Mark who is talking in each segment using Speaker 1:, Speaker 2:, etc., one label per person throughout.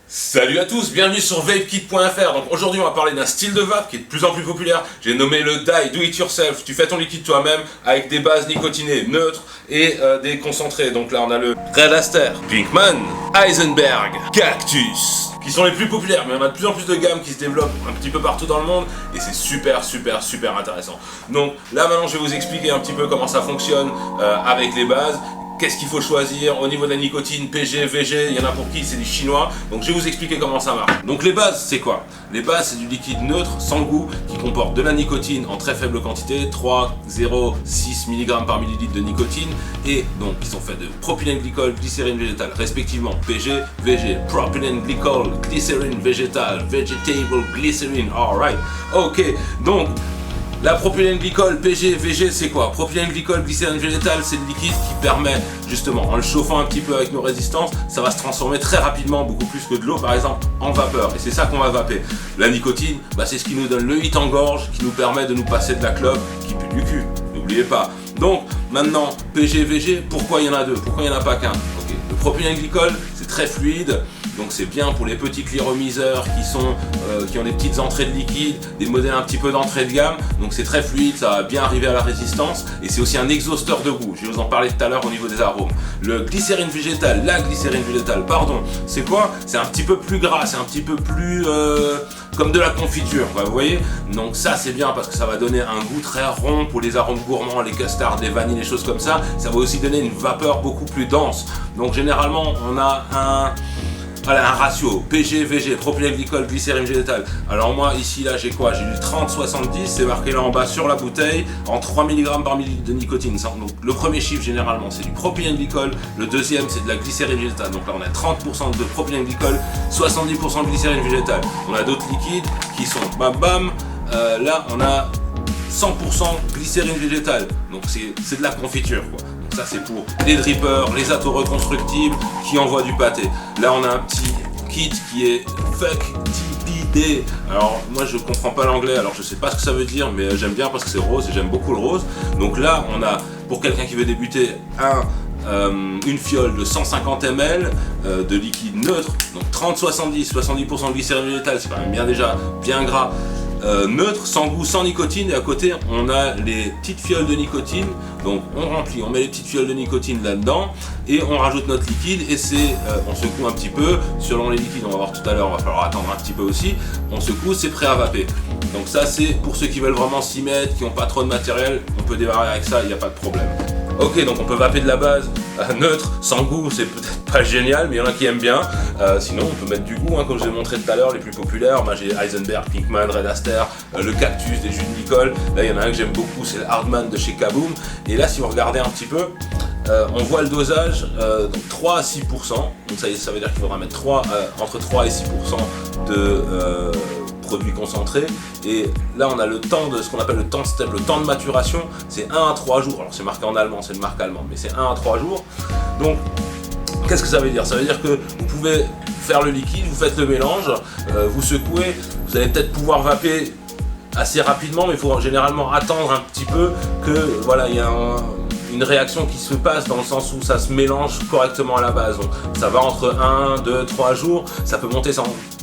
Speaker 1: Salut à tous, bienvenue sur VapeKit.fr. Donc aujourd'hui on va parler d'un style de vape qui est de plus en plus populaire. J'ai nommé le Die Do It Yourself. Tu fais ton liquide toi-même avec des bases nicotinées neutres et des concentrés. Donc là on a le Red Aster, Pinkman, Heisenberg, Cactus, qui sont les plus populaires. Mais on a de plus en plus de gammes qui se développent un petit peu partout dans le monde et c'est super intéressant. Donc là maintenant je vais vous expliquer un petit peu comment ça fonctionne avec les bases. Qu'est-ce qu'il faut choisir au niveau de la nicotine, PG, VG, il y en a pour qui c'est des chinois. Donc je vais vous expliquer comment ça marche. Donc les bases c'est quoi? Les bases c'est du liquide neutre, sans goût, qui comporte de la nicotine en très faible quantité, 3,06 mg par millilitre de nicotine, et donc qui sont faits de propylène glycol, glycérine végétale, respectivement PG, VG, propylène glycol, glycérine végétale, vegetable glycérine, alright, ok, donc la propylène glycol, PG, VG, c'est quoi? Propylène glycol, glycérine végétale, c'est le liquide qui permet, justement, en le chauffant un petit peu avec nos résistances, ça va se transformer très rapidement, beaucoup plus que de l'eau par exemple, en vapeur. Et c'est ça qu'on va vaper. La nicotine, c'est ce qui nous donne le hit en gorge, qui nous permet de nous passer de la clope, qui pue du cul, n'oubliez pas. Donc, maintenant, PG, VG, pourquoi il y en a deux? Pourquoi il n'y en a pas qu'un? Okay. Le propylène glycol, c'est très fluide. Donc c'est bien pour les petits cléromiseurs qui ont des petites entrées de liquide, des modèles un petit peu d'entrée de gamme. Donc c'est très fluide, ça va bien arriver à la résistance. Et c'est aussi un exhausteur de goût, je vais vous en parler tout à l'heure au niveau des arômes. La glycérine végétale, c'est quoi? C'est un petit peu plus gras, c'est un petit peu plus comme de la confiture, quoi, vous voyez? Donc ça c'est bien parce que ça va donner un goût très rond pour les arômes gourmands, les custards, les vanilles, les choses comme ça. Ça va aussi donner une vapeur beaucoup plus dense. Donc généralement on a un ratio PG, VG, propylène glycol, glycérine végétale. Alors moi ici là j'ai quoi? J'ai du 30-70, c'est marqué là en bas sur la bouteille, en 3 mg par millilitre de nicotine. Donc le premier chiffre généralement c'est du propylène glycol, le deuxième c'est de la glycérine végétale. Donc là on a 30% de propylène glycol, 70% de glycérine végétale. On a d'autres liquides qui sont là on a 100% glycérine végétale. Donc c'est de la confiture quoi. Ça c'est pour les drippers, les atos reconstructibles qui envoient du pâté. Là on a un petit kit qui est Fuck TBD. Alors moi je comprends pas l'anglais, alors je sais pas ce que ça veut dire, mais j'aime bien parce que c'est rose et j'aime beaucoup le rose. Donc là on a, pour quelqu'un qui veut débuter, une fiole de 150 ml de liquide neutre, donc 30-70, 70% de glycérine végétale, c'est quand même déjà bien gras. Neutre, sans goût, sans nicotine, et à côté on a les petites fioles de nicotine. Donc on remplit, on met les petites fioles de nicotine là-dedans et on rajoute notre liquide et on secoue un petit peu. Selon les liquides, on va voir tout à l'heure, on va falloir attendre un petit peu aussi. On secoue, c'est prêt à vaper. Donc ça c'est pour ceux qui veulent vraiment s'y mettre, qui n'ont pas trop de matériel, on peut démarrer avec ça, il n'y a pas de problème. Ok, donc on peut vaper de la base neutre, sans goût, c'est peut-être pas génial, mais il y en a qui aiment bien. Sinon, on peut mettre du goût, comme je vous ai montré tout à l'heure, les plus populaires. Moi j'ai Heisenberg, Pinkman, Red Aster, le Cactus, des jus de Nicole. Là, il y en a un que j'aime beaucoup, c'est le Hardman de chez Kaboom. Et là, si vous regardez un petit peu, on voit le dosage, donc 3 à 6%. Donc ça veut dire qu'il faudra mettre entre 3 et 6% de produits concentrés. Et là on a le temps de ce qu'on appelle le temps de step, le temps de maturation, c'est 1 à 3 jours. Alors c'est marqué en allemand, c'est une marque allemande, mais c'est 1 à 3 jours. Donc qu'est-ce que ça veut dire? Ça veut dire que vous pouvez faire le liquide, vous faites le mélange, vous secouez, vous allez peut-être pouvoir vaper assez rapidement, mais il faut généralement attendre un petit peu que il y a une réaction qui se passe dans le sens où ça se mélange correctement à la base. Donc ça va entre 1, 2, 3 jours, ça peut monter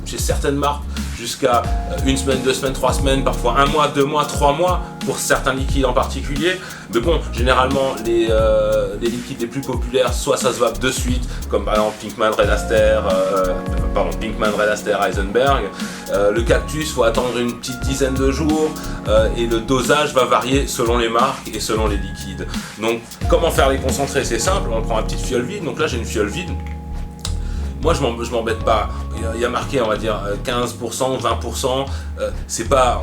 Speaker 1: chez certaines marques jusqu'à 1 semaine, 2 semaines, 3 semaines, parfois 1 mois, 2 mois, 3 mois pour certains liquides en particulier. Mais bon, généralement les liquides les plus populaires, soit ça se vape de suite, comme par exemple Pinkman, Red Aster, Heisenberg. Le Cactus, faut attendre une petite dizaine de jours et le dosage va varier selon les marques et selon les liquides. Donc comment faire les concentrés? C'est simple, on prend une petite fiole vide. Donc là j'ai une fiole vide. Moi je m'embête pas, il y a marqué on va dire 15%, 20%,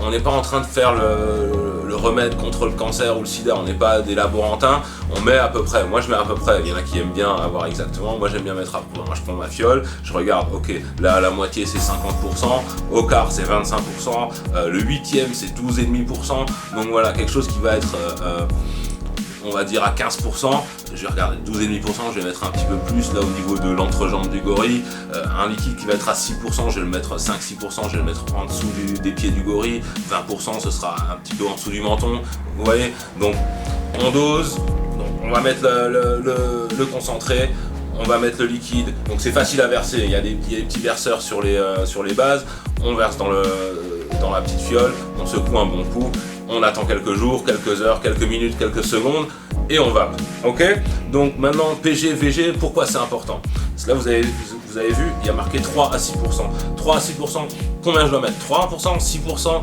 Speaker 1: on n'est pas en train de faire le remède contre le cancer ou le sida, on n'est pas des laborantins, on met à peu près, moi je mets à peu près, il y en a qui aiment bien avoir exactement, moi j'aime bien mettre à peu près, moi je prends ma fiole, je regarde, ok, là la moitié c'est 50%, au quart c'est 25%, le huitième c'est 12,5%, donc voilà, quelque chose qui va être on va dire à 15%, je vais regarder 12,5%, je vais mettre un petit peu plus là au niveau de l'entrejambe du gorille, un liquide qui va être à 6%, je vais le mettre 5-6%, je vais le mettre en dessous des pieds du gorille, 20% ce sera un petit peu en dessous du menton, vous voyez, donc on dose, donc on va mettre le concentré, on va mettre le liquide, donc c'est facile à verser, il y a des petits verseurs sur les bases, on verse dans la petite fiole, on secoue un bon coup, on attend quelques jours, quelques heures, quelques minutes, quelques secondes, et on vape. Ok? Donc maintenant, PG, VG, pourquoi c'est important? Parce que là, vous avez vu, il y a marqué 3 à 6%. 3 à 6%, combien je dois mettre? 3%, 6%,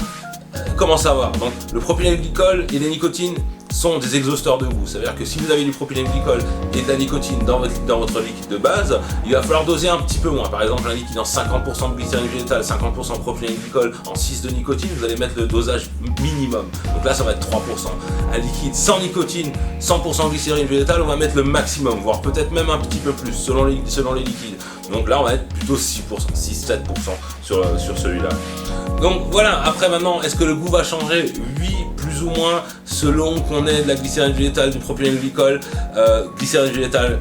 Speaker 1: comment ça va? Donc le propylène-glycol et les nicotines sont des exhausteurs de goût. C'est-à-dire que si vous avez du propylène-glycol et de la nicotine dans votre liquide de base, il va falloir doser un petit peu moins. Par exemple, un liquide en 50% de glycérine végétale, 50% de propylène-glycol, en 6 de nicotine, vous allez mettre le dosage minimum. Donc là, ça va être 3%. Un liquide sans nicotine, 100% glycérine végétale, on va mettre le maximum, voire peut-être même un petit peu plus, selon les liquides. Donc là, on va être plutôt 6%, 6-7% sur celui-là. Donc voilà, après maintenant, est-ce que le goût va changer? Oui, plus ou moins, selon qu'on ait de la glycérine végétale, du propylène-glycol. Glycérine végétale,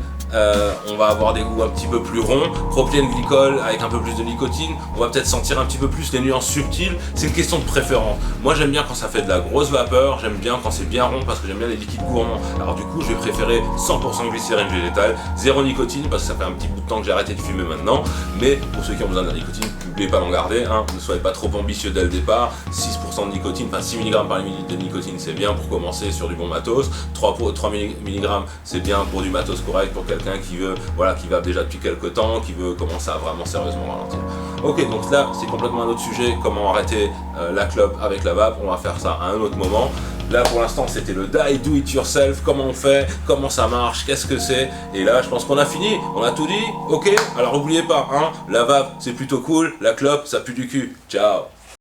Speaker 1: on va avoir des goûts un petit peu plus ronds. Propylène-glycol avec un peu plus de nicotine, on va peut-être sentir un petit peu plus les nuances subtiles. C'est une question de préférence. Moi j'aime bien quand ça fait de la grosse vapeur, j'aime bien quand c'est bien rond parce que j'aime bien les liquides gourmands. Alors du coup je vais préférer 100% glycérine végétale, 0 nicotine parce que ça fait un petit bout de temps que j'ai arrêté de fumer maintenant. Mais pour ceux qui ont besoin de la nicotine, n'oubliez pas d'en garder, hein. Ne soyez pas trop ambitieux dès le départ. 6% de nicotine, enfin 6 mg par millilitre de nicotine, c'est bien pour commencer sur du bon matos. 3 mg c'est bien pour du matos correct, pour quelqu'un qui veut, voilà, qui va déjà depuis quelques temps, qui veut commencer à vraiment sérieusement ralentir. Ok, donc là c'est complètement un autre sujet, comment arrêter la clope avec la vape, on va faire ça à un autre moment. Là pour l'instant c'était le die do it yourself, comment on fait, comment ça marche, qu'est-ce que c'est, et là je pense qu'on a fini, on a tout dit, ok. Alors n'oubliez pas, hein, la vape c'est plutôt cool, la clope ça pue du cul, ciao.